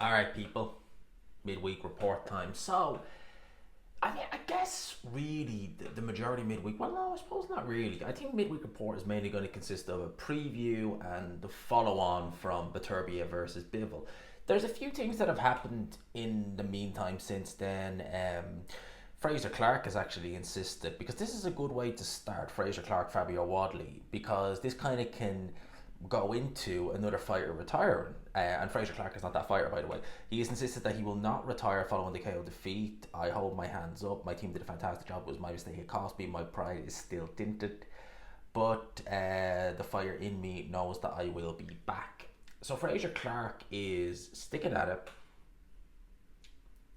Alright, people, midweek report time. So, I guess really the majority midweek, well, no, I suppose not really. I think midweek report is mainly going to consist of a preview and the follow on from Baturbia versus Bivol. There's a few things that have happened in the meantime since then. Fraser Clarke has actually insisted, because this is a good way to start Fraser Clarke, Fabio Wardley, because this kind of can go into another fighter retiring. And Fraser Clarke is not that fighter, by the way. He has insisted that he will not retire following the KO defeat. I hold my hands up. My team did a fantastic job. It was my mistake. It cost me. My pride is still dented. But the fire in me knows that I will be back. So Fraser Clarke is sticking at it.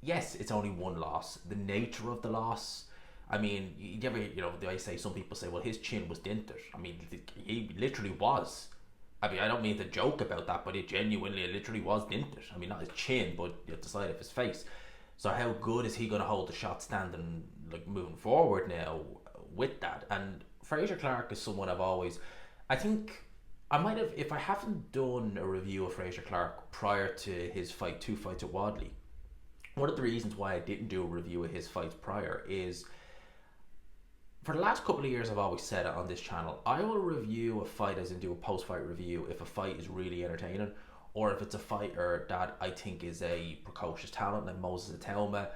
Yes, it's only one loss. The nature of the loss, I mean, you ever, I say, some people say, well, his chin was dented. I mean, he literally was. I mean, I don't mean to joke about that, but it literally was dented. I mean, not his chin, but at the side of his face. So how good is he going to hold the shot standing, like, moving forward now with that? And Fraser Clarke is someone I think I might have, if I haven't done a review of Fraser Clarke prior to his two fights at Wadley, one of the reasons why I didn't do a review of his fights prior is, for the last couple of years, I've always said it on this channel, I will review a fight as in do a post-fight review if a fight is really entertaining, or if it's a fighter that I think is a precocious talent, like Moses Atelma.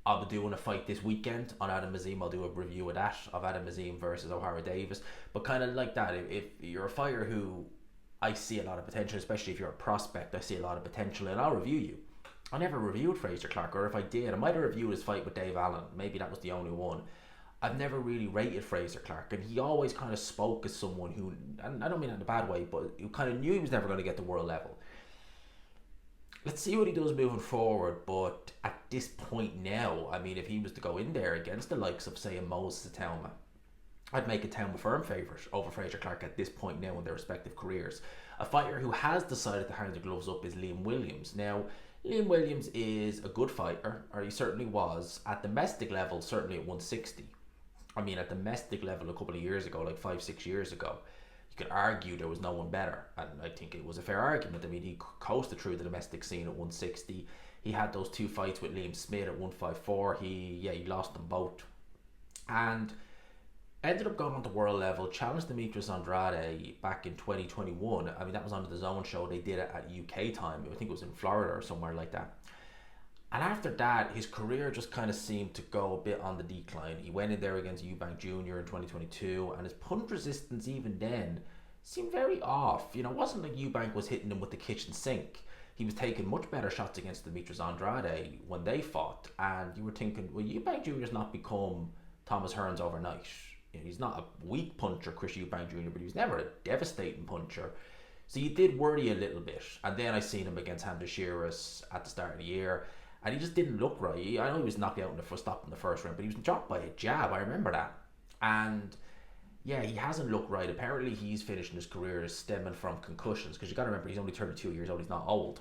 I'll be doing a fight this weekend on Adam Azim. I'll do a review of that, of Adam Azim versus O'Hara Davis. But kind of like that, if you're a fighter who I see a lot of potential, especially if you're a prospect, I see a lot of potential, and I'll review you. I never reviewed Fraser Clarke, or if I did, I might have reviewed his fight with Dave Allen. Maybe that was the only one. I've never really rated Fraser Clarke, and he always kind of spoke as someone who, and I don't mean that in a bad way, but who kind of knew he was never going to get to world level. Let's see what he does moving forward, but at this point now, I mean, if he was to go in there against the likes of, say, a Moses Atelma, I'd make a Atelma firm favourite over Fraser Clarke at this point now in their respective careers. A fighter who has decided to hang the gloves up is Liam Williams. Now, Liam Williams is a good fighter, or he certainly was, at domestic level, certainly at 160. I mean, at domestic level a couple of years ago, like 5-6 years ago, you could argue there was no one better, and I think it was a fair argument. I mean, he coasted through the domestic scene at 160. He had those two fights with Liam Smith at 154. He lost them both, and ended up going on to world level, challenged Demetrius Andrade back in 2021. I mean, that was on the Zone show. They did it at UK time. I think it was in Florida or somewhere like that. And after that, his career just kind of seemed to go a bit on the decline. He went in there against Eubank Jr. in 2022, and his punch resistance even then seemed very off. It wasn't like Eubank was hitting him with the kitchen sink. He was taking much better shots against Demetrius Andrade when they fought, and you were thinking, well, Eubank Jr.'s not become Thomas Hearns overnight. He's not a weak puncher, Chris Eubank Jr., but he was never a devastating puncher. So you did worry a little bit. And then I seen him against Hamza Shearis at the start of the year, and he just didn't look right. I know he was knocked out in the first stop in the first round, but he was dropped by a jab. I remember that. And yeah, he hasn't looked right. Apparently, he's finishing his career stemming from concussions, because you got to remember, he's only 32 years old. He's not old.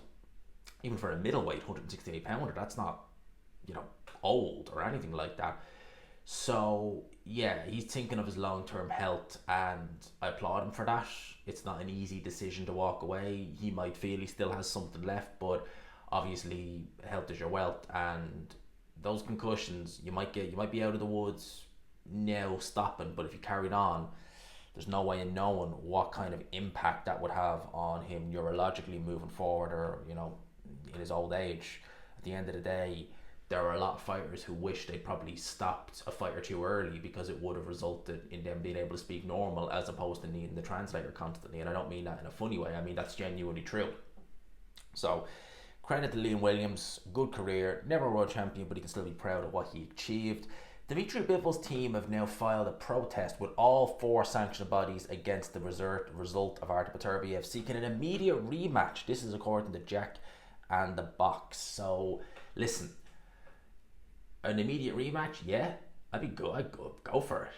Even for a middleweight 168 pounder, that's not, old or anything like that. So yeah, he's thinking of his long-term health, and I applaud him for that. It's not an easy decision to walk away. He might feel he still has something left, but obviously health is your wealth, and those concussions, you might be out of the woods now stopping, but if you carried on, there's no way in knowing what kind of impact that would have on him neurologically moving forward, or in his old age. At the end of the day, there are a lot of fighters who wish they probably stopped a fight or two early, because it would have resulted in them being able to speak normal, as opposed to needing the translator constantly. And I don't mean that in a funny way. I mean, that's genuinely true. So credit to Liam Williams, good career, never a world champion, but he can still be proud of what he achieved. Dimitri Bivol's team have now filed a protest with all four sanctioned bodies against the result of Artur Beterbiev, seeking an immediate rematch. This is according to Jack and the Box. So listen, an immediate rematch, yeah, I'd be good. I'd go for it.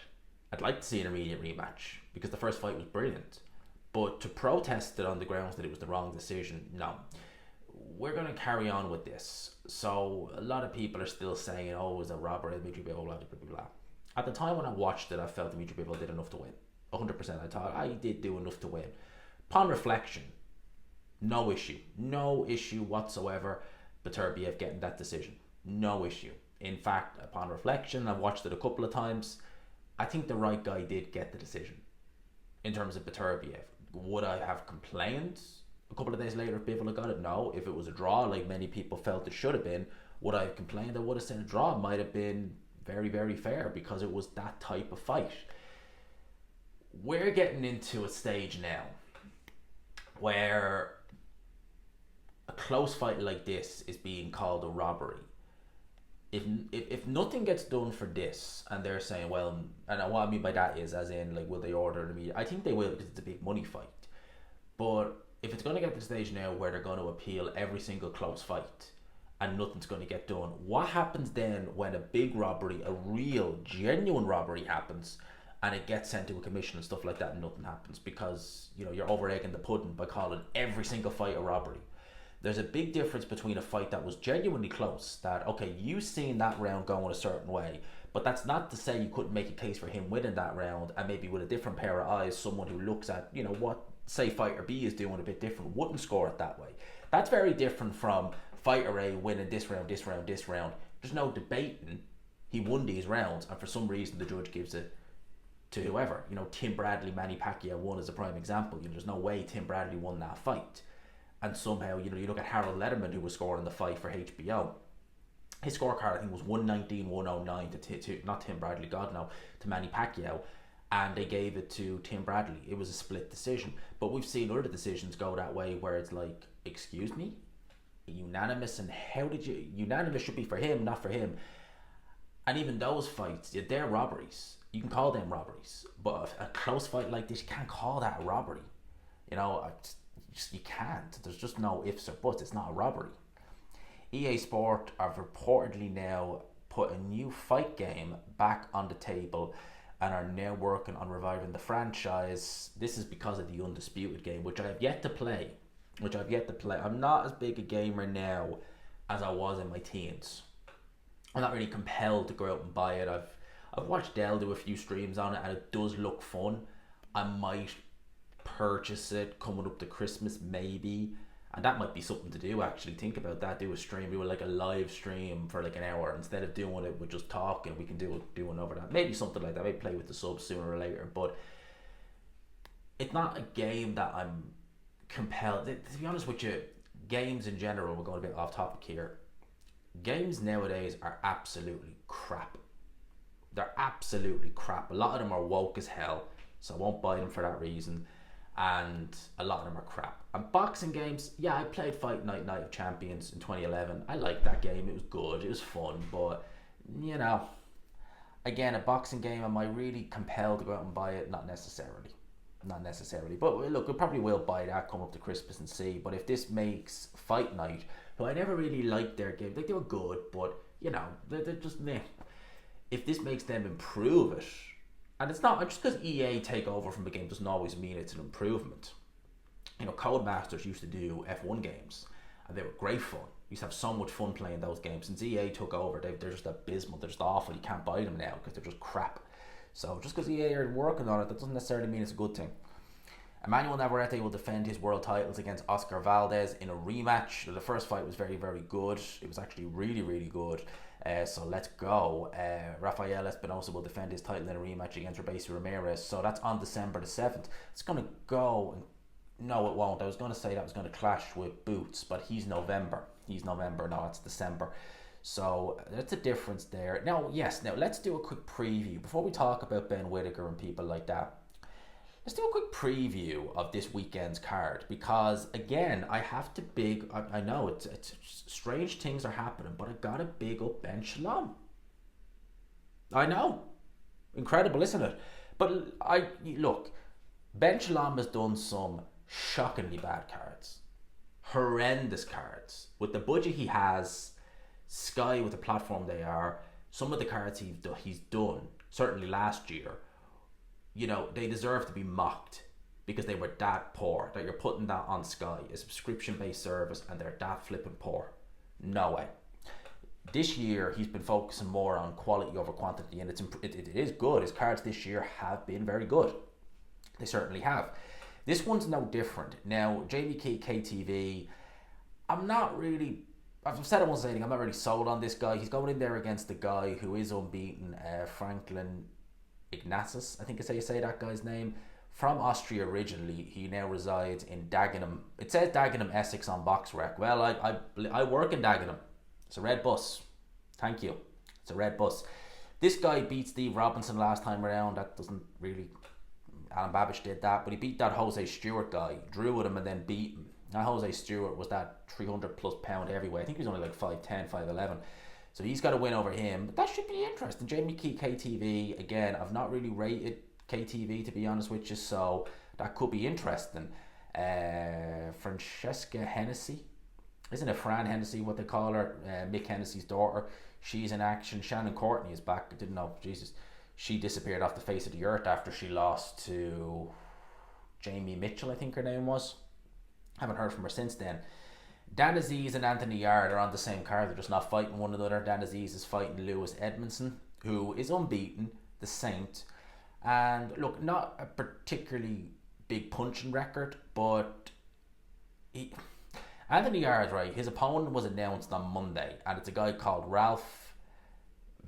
I'd like to see an immediate rematch, because the first fight was brilliant. But to protest it on the grounds that it was the wrong decision, no. We're going to carry on with this. So a lot of people are still saying, oh, it was a robbery, Dimitri Bivol, blah, blah, blah, blah. At the time when I watched it, I felt Dimitri Bivol did enough to win. 100%. I thought I did do enough to win. Upon reflection, No issue. No issue whatsoever. Beterbiev getting that decision. No issue. In fact, upon reflection, I've watched it a couple of times. I think the right guy did get the decision. In terms of Beterbiev, would I have complained a couple of days later if Bivol had got it? No. If it was a draw, like many people felt it should have been, would I have complained? I would have said a draw might have been very, very fair because it was that type of fight. We're getting into a stage now where a close fight like this is being called a robbery. If nothing gets done for this, and they're saying, well, and what I mean by that is, as in, like, will they order the media? I think they will because it's a big money fight. But if it's going to get to the stage now where they're going to appeal every single close fight and nothing's going to get done, what happens then when a big robbery, a real, genuine robbery happens, and it gets sent to a commission and stuff like that, and nothing happens because, you know, you're over egging the pudding by calling every single fight a robbery. There's a big difference between a fight that was genuinely close, that, okay, you seen that round going a certain way, but that's not to say you couldn't make a case for him winning that round, and maybe with a different pair of eyes, someone who looks at, you know, what, say, fighter B is doing a bit different, wouldn't score it that way. That's very different from fighter A winning this round, this round, this round. There's no debating. He won these rounds, and for some reason the judge gives it to whoever. You know, Tim Bradley, Manny Pacquiao won as a prime example. You know, there's no way Tim Bradley won that fight. And somehow, you know, you look at Harold Lederman, who was scoring the fight for HBO. His scorecard, I think, was 119, 109 to not Tim Bradley, God no, to Manny Pacquiao. And they gave it to Tim Bradley. It was a split decision. But we've seen other decisions go that way where it's like, excuse me? Unanimous? And how did you... Unanimous should be for him, not for him. And even those fights, they're robberies. You can call them robberies. But a close fight like this, you can't call that a robbery. You know, you can't. There's just no ifs or buts. It's not a robbery. EA Sport have reportedly now put a new fight game back on the table and are now working on reviving the franchise. This is because of the Undisputed game, which I have yet to play. I'm not as big a gamer now as I was in my teens. I'm not really compelled to go out and buy it. I've watched Dell do a few streams on it, and it does look fun. I might purchase it coming up to Christmas, maybe, and that might be something to do. Actually, think about that. Do a stream, do like a live stream for like an hour instead of doing it with just talking. We can do one over that, maybe something like that. Maybe play with the subs sooner or later, but it's not a game that I'm compelled. To be honest with you, games in general, we're going a bit off topic here. Games nowadays are absolutely crap. They're absolutely crap. A lot of them are woke as hell, so I won't buy them for that reason. And a lot of them are crap. And boxing games, yeah, I played Fight Night of Champions in 2011. I liked that game. It was good. It was fun. But, you know, again, a boxing game, am I really compelled to go out and buy it? Not necessarily. But look, I probably will buy that, come up to Christmas and see. But if this makes Fight Night, who I never really liked their game, like, they were good, but, you know, they're just meh. If this makes them improve it, and it's not just because EA take over from the game doesn't always mean it's an improvement. You know, Codemasters used to do F1 games, and they were great fun. You used to have so much fun playing those games. Since EA took over, they're just abysmal. They're just awful. You can't buy them now because they're just crap. So just because EA are working on it, that doesn't necessarily mean it's a good thing. Emmanuel Navarrete will defend his world titles against Oscar Valdez in a rematch. The first fight was very, very good. It was actually really, really good. So let's go. Rafael Espinosa will defend his title in a rematch against Robeisy Ramirez. So that's on December the 7th. It's going to go... No, it won't. I was going to say that was going to clash with Boots, but he's November. No, it's December. So that's a difference there. Now, let's do a quick preview. Before we talk about Ben Whittaker and people like that, let's do a quick preview of this weekend's card, because again, I have to I know it's strange things are happening, but I gotta big up Ben Shalom. I know, incredible, isn't it? But look, Ben Shalom has done some shockingly bad cards, horrendous cards with the budget he has. Sky with the platform they are, some of the cards he's done, certainly last year, you know, they deserve to be mocked because they were that poor, that you're putting that on Sky, a subscription-based service, and they're that flipping poor. No way. This year, he's been focusing more on quality over quantity, and it is good. His cards this year have been very good. They certainly have. This one's no different. Now, Jamie KTV, I'm not really. I've said it once. I'm not really sold on this guy. He's going in there against the guy who is unbeaten, Franklin Ignatius. I think is how you say that guy's name. From Austria originally, he now resides in Dagenham. It says Dagenham, Essex on BoxRec. Well, I work in Dagenham. It's a red bus. Thank you. It's a red bus. This guy beat Steve Robinson last time around. That doesn't really... Alan Babish did that, but he beat that Jose Stewart guy. Drew with him and then beat him. Now Jose Stewart was that 300 plus pound heavyweight. I think he was only like 5'10", 5'11". So he's got a win over him. But that should be interesting. Jamie Key KTV, again, I've not really rated KTV, to be honest with you, so that could be interesting. Francesca Hennessy, isn't it Fran Hennessy what they call her? Mick Hennessy's daughter. She's in action. Shannon Courtney is back. I didn't know. Jesus, she disappeared off the face of the earth after she lost to Jamie Mitchell, I think her name was. Haven't heard from her since then. Dan Aziz and Anthony Yard are on the same card. They're just not fighting one another. Dan Aziz is fighting Lewis Edmondson, who is unbeaten, the Saint. And look, not a particularly big punching record, but Anthony Yard, right, his opponent was announced on Monday, and it's a guy called Ralph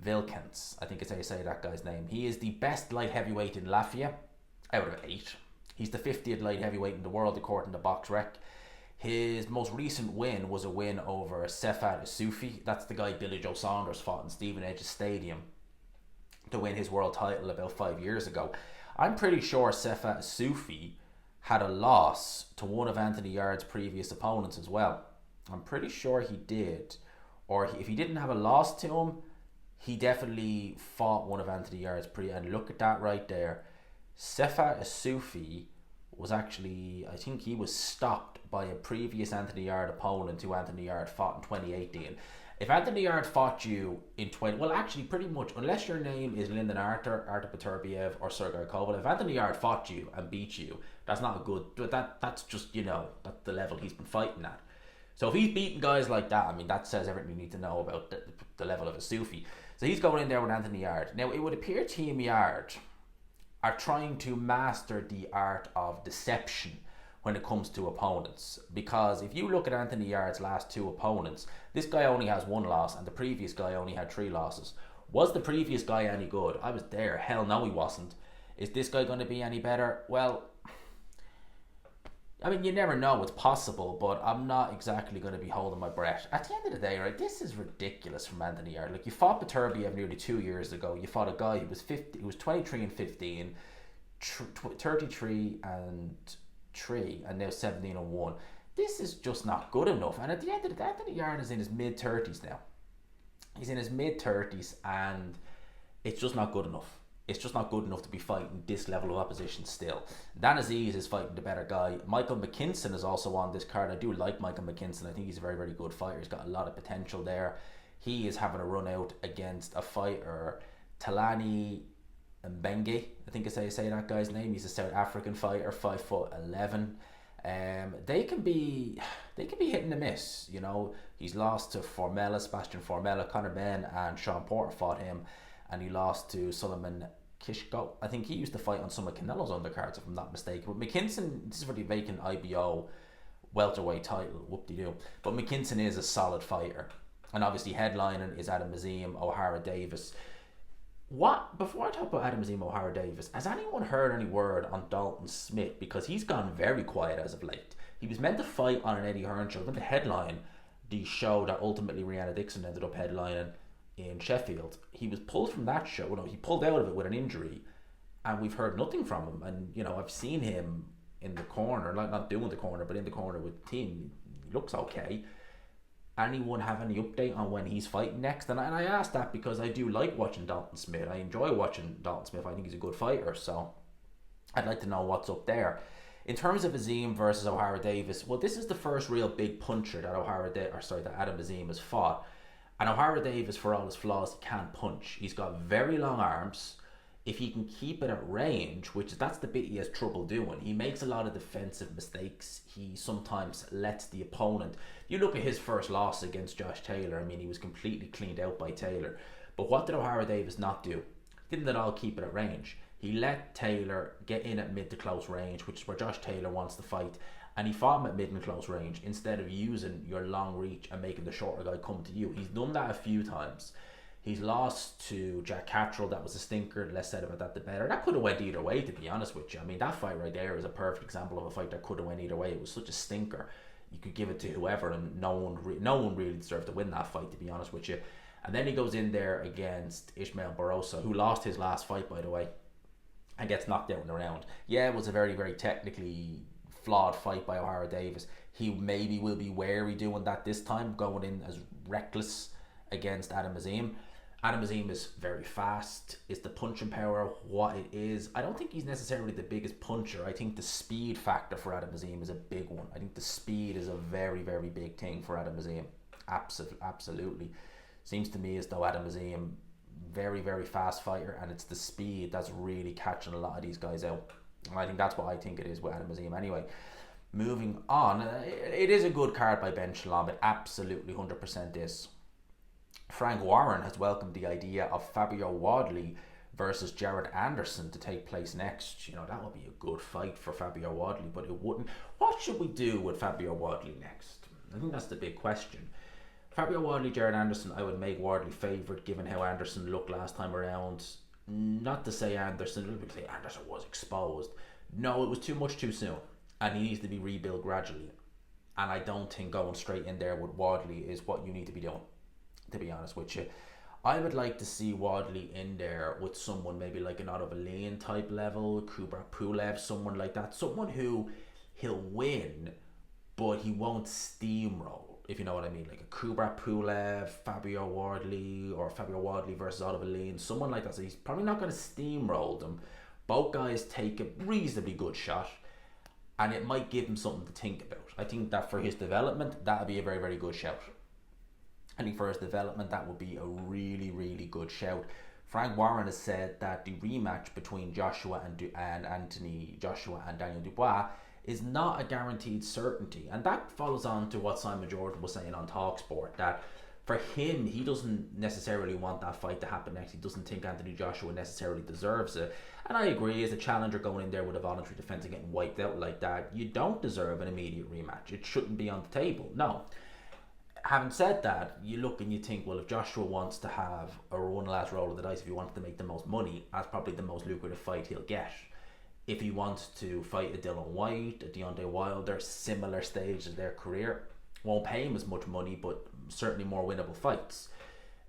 Vilkens. I think it's how you say that guy's name. He is the best light heavyweight in Latvia, out of 8. He's the 50th light heavyweight in the world, according to BoxRec. His most recent win was a win over Sefat Isufi. That's the guy Billy Joe Saunders fought in Stephen Edge's Stadium to win his world title about 5 years ago. I'm pretty sure Sefat Isufi had a loss to one of Anthony Yard's previous opponents as well. I'm pretty sure he did. Or if he didn't have a loss to him, he definitely fought one of Anthony Yard's and look at that right there. Sefat Isufi was actually, I think he was stopped by a previous Anthony Yard opponent who Anthony Yard fought in 2018. If Anthony Yard fought you in well, actually, pretty much, unless your name is Lyndon Arthur Peterbiev, or Sergei Kovalev, if Anthony Yard fought you and beat you, that's not a good. That's just, that's the level he's been fighting at. So if he's beating guys like that, I mean, that says everything you need to know about the level of a Sufi. So he's going in there with Anthony Yard. Now, it would appear Team Yard are trying to master the art of deception when it comes to opponents, because if you look at Anthony Yard's last 2 opponents, this guy only has 1 loss and the previous guy only had 3 losses. Was the previous guy any good? I was there. Hell no, he wasn't. Is this guy going to be any better? Well, I mean, you never know. It's possible, but I'm not exactly going to be holding my breath. At the end of the day, right, this is ridiculous from Anthony Yard. Like, you fought Peterbiev nearly 2 years ago. You fought a guy who was 23 and 15, 33 and 3, and now 17 and 1. This is just not good enough. And at the end of the day, Anthony Yard is in his mid-30s now. He's in his mid-30s, and it's just not good enough. It's just not good enough to be fighting this level of opposition still. Dan Aziz is fighting the better guy. Michael McKinson is also on this card. I do like Michael McKinson. I think he's a very, very good fighter. He's got a lot of potential there. He is having a run out against a fighter, Talani Mbengue, I think is how you say that guy's name. He's a South African fighter, 5'11". They can be hit and miss. He's lost to Sebastian Formella, Conor Benn and Sean Porter fought him, and he lost to Solomon Kishko. I think he used to fight on some of Canelo's undercards, if I'm not mistaken. But McKinson, this is for the vacant IBO welterweight title, whoop-de-doo. But McKinson is a solid fighter, and obviously headlining is Azim O'Hara Davis. Before I talk about Azim O'Hara Davis, has anyone heard any word on Dalton Smith? Because he's gone very quiet as of late. He was meant to fight on an Eddie Hearn show, meant to headline the show that ultimately Rihanna Dixon ended up headlining in Sheffield. He was pulled from that show. He pulled out of it with an injury, and we've heard nothing from him. And I've seen him in the corner, not doing the corner, but in the corner with the team. He looks okay. Anyone have any update on when he's fighting next? And I asked that because I do like watching Dalton Smith. I enjoy watching Dalton Smith. I think he's a good fighter, so I'd like to know what's up there. In terms of Azim versus O'Hara Davis, well, this is the first real big puncher that Adam Azim has fought. And O'Hara Davis, for all his flaws, he can't punch. He's got very long arms. If he can keep it at range, that's the bit he has trouble doing. He makes a lot of defensive mistakes. He sometimes lets the opponent. You look at his first loss against Josh Taylor. I mean, he was completely cleaned out by Taylor. But what did O'Hara Davis not do? Didn't at all keep it at range. He let Taylor get in at mid to close range, which is where Josh Taylor wants to fight, and he fought him at mid and close range instead of using your long reach and making the shorter guy come to you. He's done that a few times. He's lost to Jack Cattrall. That was a stinker. Less said about that, the better. That could have went either way, to be honest with you. I mean, that fight right there is a perfect example of a fight that could have went either way. It was such a stinker. You could give it to whoever, and no one really deserved to win that fight, to be honest with you. And then he goes in there against Ismael Barroso, who lost his last fight, by the way, and gets knocked out in the round. Yeah, it was a very, very technically flawed fight by O'Hara Davis. He maybe will be wary doing that this time, going in as reckless against Adam Azim. Adam Azim is very fast. Is the punching power what it is? I don't think he's necessarily the biggest puncher. I think the speed factor for Adam Azim is a big one. I think the speed is a very, very big thing for Adam Azim. Absolutely. Seems to me as though Adam Azim, very, very fast fighter, and it's the speed that's really catching a lot of these guys out. And I think that's what I think it is with Adam Azim anyway. Moving on, it is a good card by Ben Shalom. It absolutely 100% is. Frank Warren has welcomed the idea of Fabio Wardley versus Jared Anderson to take place next. You know, that would be a good fight for Fabio Wardley, but it wouldn't. What should we do with Fabio Wardley next? I think that's the big question. Fabio Wardley, Jared Anderson, I would make Wardley favourite given how Anderson looked last time around. Not to say Anderson was exposed. No, it was too much too soon, and he needs to be rebuilt gradually. And I don't think going straight in there with Wardley is what you need to be doing, to be honest with you. I would like to see Wardley in there with someone maybe like an Otto Valin type level, Kubrat Pulev, someone like that. Someone who he'll win, but he won't steamroll, if you know what I mean. Like a Kubrat Pulev, Fabio Wardley, or Fabio Wardley versus Otto Valin, someone like that. So he's probably not going to steamroll them. Both guys take a reasonably good shot, and it might give him something to think about. I think that for his development, that would be a very, very good shout. I think for his development, that would be a really, really good shout. Frank Warren has said that the rematch between Joshua and Daniel Dubois is not a guaranteed certainty. And that follows on to what Simon Jordan was saying on TalkSport, that for him, he doesn't necessarily want that fight to happen next. He doesn't think Anthony Joshua necessarily deserves it. And I agree, as a challenger going in there with a voluntary defence and getting wiped out like that, you don't deserve an immediate rematch. It shouldn't be on the table. No. Having said that, you look and you think, well, if Joshua wants to have a one last roll of the dice, if he wants to make the most money, that's probably the most lucrative fight he'll get. If he wants to fight a Dylan White, a Deontay Wilder, similar stages of their career, won't pay him as much money, but certainly more winnable fights.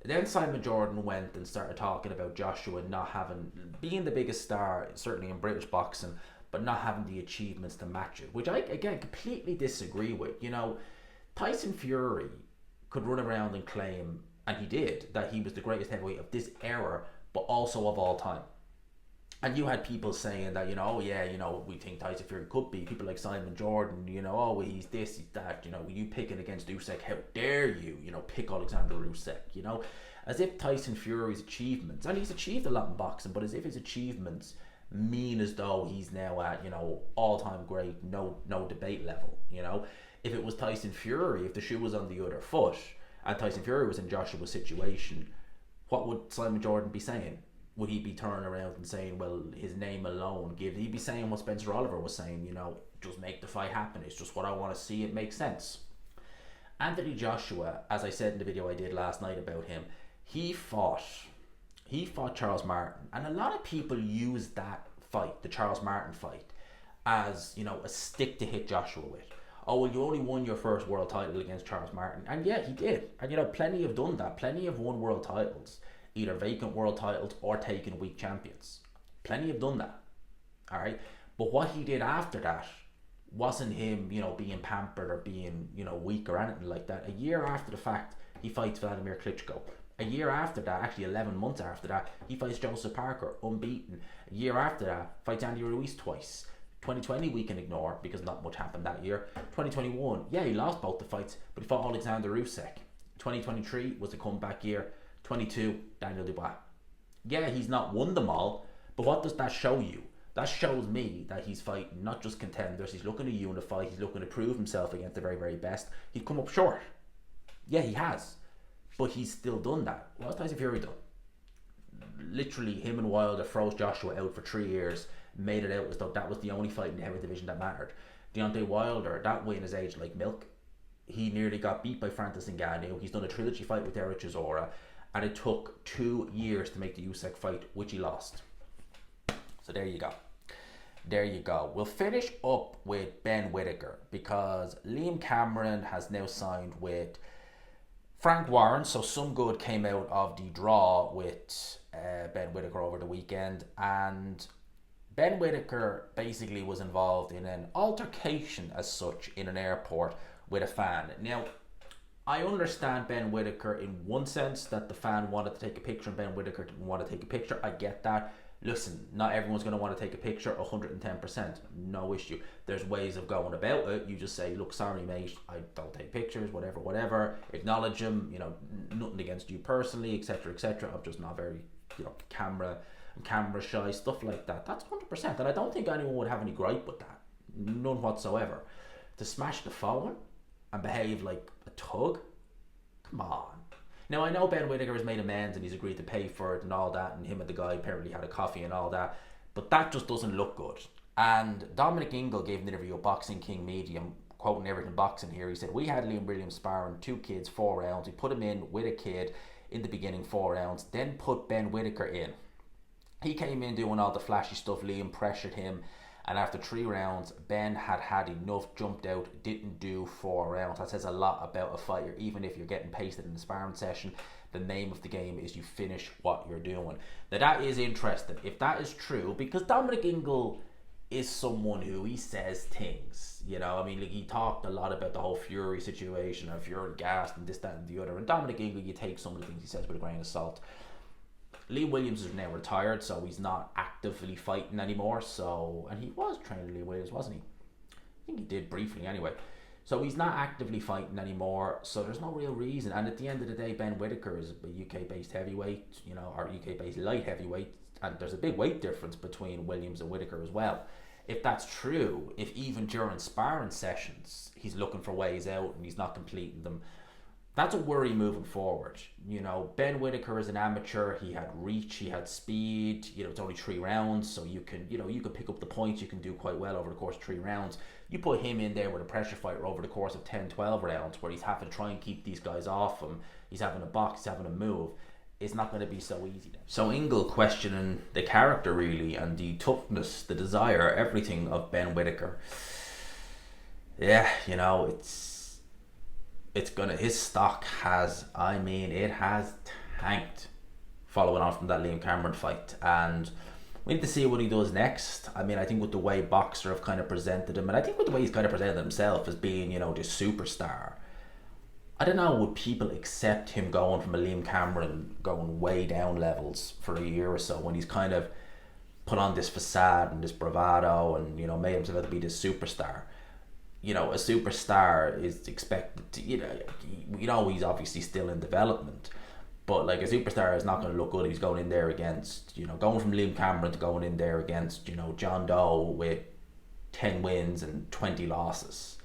Then Simon Jordan went and started talking about Joshua being the biggest star, certainly in British boxing, but not having the achievements to match it, which I, again, completely disagree with. You know, Tyson Fury could run around and claim, and he did, that he was the greatest heavyweight of this era, but also of all time. And you had people saying that, we think Tyson Fury could be. People like Simon Jordan, he's this, he's that, you picking against Usyk, how dare you, pick Alexander Usyk, as if Tyson Fury's achievements, and he's achieved a lot in boxing, but as if his achievements mean as though he's now at, all-time great, no debate level, If it was Tyson Fury, if the shoe was on the other foot, and Tyson Fury was in Joshua's situation, what would Simon Jordan be saying? Would he be turning around and saying, well, his name alone, he'd be saying what Spencer Oliver was saying, just make the fight happen. It's just what I want to see. It makes sense. Anthony Joshua, as I said in the video I did last night about him, he fought Charles Martin. And a lot of people use that fight, the Charles Martin fight, as, a stick to hit Joshua with. Oh, well, you only won your first world title against Charles Martin. And yeah, he did. And, plenty have done that. Plenty have won world titles, either vacant world titles or taken weak champions. Plenty have done that. All right. But what he did after that wasn't him, being pampered or being, weak or anything like that. A year after the fact, he fights Vladimir Klitschko. A year after that, actually 11 months after that, he fights Joseph Parker, unbeaten. A year after that, fights Andy Ruiz twice. 2020 we can ignore because not much happened that year. 2021, yeah, he lost both the fights, but he fought Alexander Usyk. 2023 was a comeback year. 22, Daniel Dubois. Yeah, he's not won them all, but what does that show you? That shows me that he's fighting not just contenders, he's looking to unify, he's looking to prove himself against the very, very best. He's come up short. Yeah, he has, but he's still done that. What has Tyson Fury done? literally him and Wilder froze Joshua out for 3 years, made it out as though that was the only fight in the heavyweight division that mattered. Deontay Wilder, that win is aged like milk. He nearly got beat by Francis Ngannou. He's done a trilogy fight with Derek Chisora, and it took 2 years to make the Usyk fight, which he lost. So there you go. There you go. We'll finish up with Ben Whittaker, because Liam Cameron has now signed with Frank Warren. So some good came out of the draw with Ben Whittaker over the weekend, and Ben Whittaker basically was involved in an altercation as such in an airport with a fan. Now, I understand Ben Whittaker in one sense, that the fan wanted to take a picture and Ben Whittaker didn't want to take a picture. I get that. Listen, not everyone's going to want to take a picture 110%. No issue. There's ways of going about it. You just say, look, sorry, mate, I don't take pictures, whatever. Acknowledge them, nothing against you personally, etc., etc. I'm just not very, camera shy, stuff like that. That's 100%. And I don't think anyone would have any gripe with that. None whatsoever. To smash the phone and behave like a tug? Come on. Now, I know Ben Whittaker has made amends and he's agreed to pay for it and all that, and him and the guy apparently had a coffee and all that, but that just doesn't look good. And Dominic Ingle gave an interview with Boxing King Media, I'm quoting everything boxing here. He said, we had Liam Williams sparring 2 kids, 4 rounds. We put him in with a kid in the beginning, 4 rounds, then put Ben Whittaker in. He came in doing all the flashy stuff. Liam pressured him, and after 3 rounds, Ben had enough, jumped out, didn't do 4 rounds. That says a lot about a fighter. Even if you're getting pasted in the sparring session, the name of the game is you finish what you're doing. Now, that is interesting. If that is true, because Dominic Ingle is someone who, he says things, he talked a lot about the whole Fury situation, or Fury gassed and this, that, and the other. And Dominic Ingle, you take some of the things he says with a grain of salt. Liam Williams is now retired, so he's not actively fighting anymore. And he was training Liam Williams, wasn't he? I think he did briefly anyway. So he's not actively fighting anymore, so there's no real reason. And at the end of the day, Ben Whittaker is a UK-based heavyweight, or UK-based light heavyweight, and there's a big weight difference between Williams and Whittaker as well. If that's true, if even during sparring sessions he's looking for ways out and he's not completing them, that's a worry moving forward. Ben Whittaker is an amateur. He had reach, he had speed. It's only 3 rounds, so you can pick up the points. You can do quite well over the course of 3 rounds. You put him in there with a pressure fighter over the course of 10, 12 rounds, where he's having to try and keep these guys off him. He's having a box, he's having to move. It's not going to be so easy then. So Ingle questioning the character really, and the toughness, the desire, everything of Ben Whittaker. Yeah, his stock has tanked following on from that Liam Cameron fight, and we need to see what he does next. I think with the way Boxer have kind of presented him, and I think with the way he's kind of presented himself as being, this superstar, I don't know, would people accept him going from a Liam Cameron going way down levels for a year or so, when he's kind of put on this facade and this bravado and, made himself out to be this superstar? A superstar is expected to, he's obviously still in development, but like a superstar is not going to look good if he's going in there against, going from Liam Cameron to going in there against, John Doe with 10 wins and 20 losses.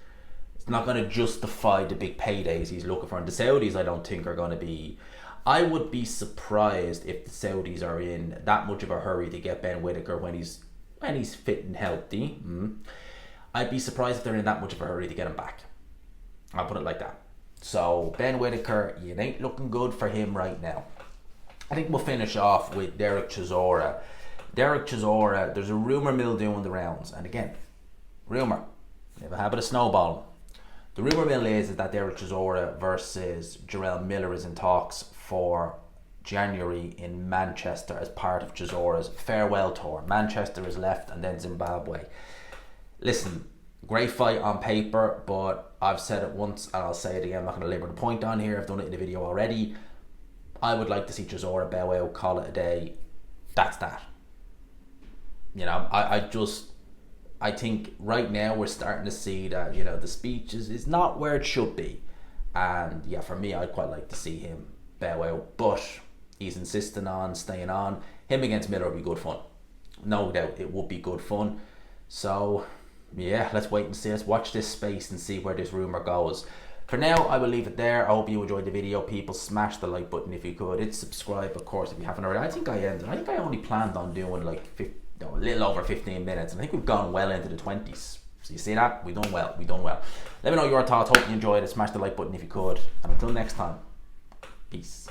It's not going to justify the big paydays he's looking for. And the Saudis, I don't think, are going to be. I would be surprised if the Saudis are in that much of a hurry to get Ben Whittaker when he's fit and healthy. I'd be surprised if they're in that much of a hurry to get him back. I'll put it like that. So Ben Whittaker, it ain't looking good for him right now. I think we'll finish off with Derek Chisora. Derek Chisora, there's a rumour mill doing the rounds. And again, rumour. They have a habit of snowballing. The rumour mill is that Derek Chisora versus Jarrell Miller is in talks for January in Manchester as part of Chisora's farewell tour. Manchester is left and then Zimbabwe. Listen, great fight on paper, but I've said it once and I'll say it again. I'm not going to labour the point on here. I've done it in the video already. I would like to see Chisora bow out, call it a day. That's that. I think right now we're starting to see that, the speech is not where it should be. And yeah, for me, I'd quite like to see him bow out. But he's insisting on staying on. Him against Miller would be good fun. No doubt it would be good fun. So yeah, let's wait and see. Let's watch this space and see where this rumour goes. For now, I will leave it there. I hope you enjoyed the video. People, smash the like button if you could. Hit subscribe, of course, if you haven't already. I think I only planned on doing like a little over 15 minutes, and I think we've gone well into the 20s. So you see that? We've done well. Let me know your thoughts. Hope you enjoyed it. Smash the like button if you could. And until next time, peace.